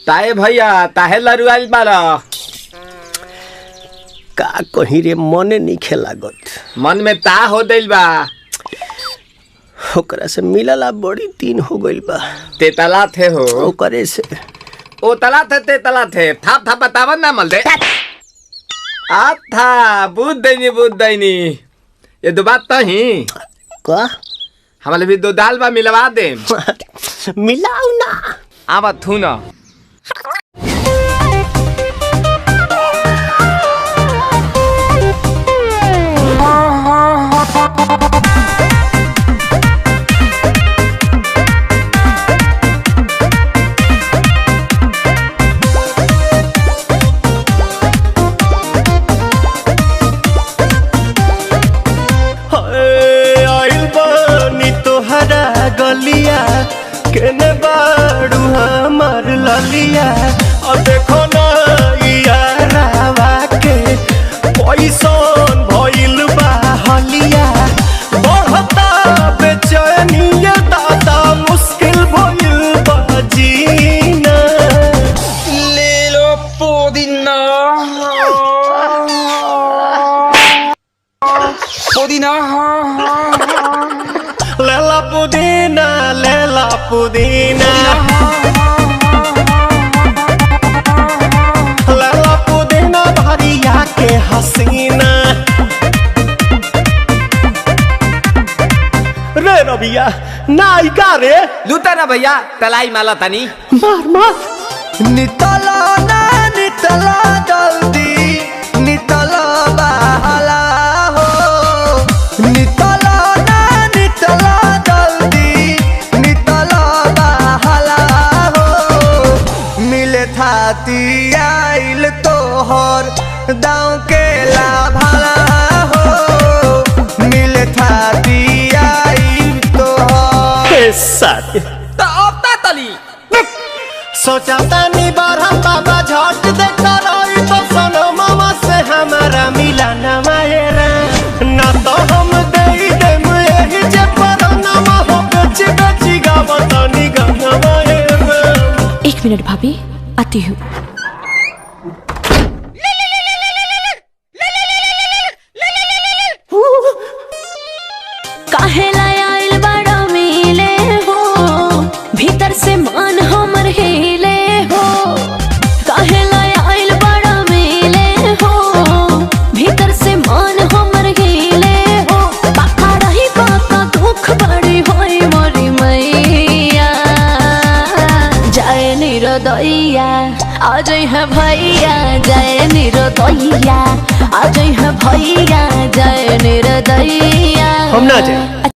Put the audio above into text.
ताए भैया ताहे लरुआल बारा का कहीं रे मने नहीं लागत। मन में ता हो दिल बा ओकरा से मिलला बड़ी दिन हो गइल बा। तेतला थे हो ओकरे से ओ तला थे तेतला थे थाप थाप बतावन ना मल दे आ था बुद्ध दैनी ये दो बात तो ही का हमारे भी दो दाल बा मिलवा दे मिलाऊ ना आवा थू ना गलिया केने बाड़ू हमार ललिया और देखो ना यारावा के पैसन भइल बा हलिया बढ़ता बेचैनिया दादा मुश्किल भइल बा जीना ले लो पुदीना पुदीना लेला पुदीना लेला पुदीना लेला पुदीना भरिया के हसीना रे रबिया नायिका रे लूटा ना भैया तलाई माला तनी मार मार नितला ना नितला जल्दी नितला बहाला हो नितला आइल तोहर दाँव के लाभाला हो मिले थाती आइल तोहर साथी तो अब ता तली सोचा तानी बारह बाबा झट देखा रही तो सनो मामा से हमारा मिला न मायरा ना तो हम दे देम यही जे पर नामा हो बेची गावत नी गाना मायरा। 1 मिनट भाभी आती हूँ। काहे लायल बड़ा मिले हो भीतर से मन हमर हिले हो काहे लायल बड़ा मिले हो भीतर से मन हमर हिले हो पापा रही पापा दुख बड़ी होई मोरी मैया जाए निरोदैया आज है भैया जय निरोदैया आज है भैया जय निरोदैया हम ना जाए।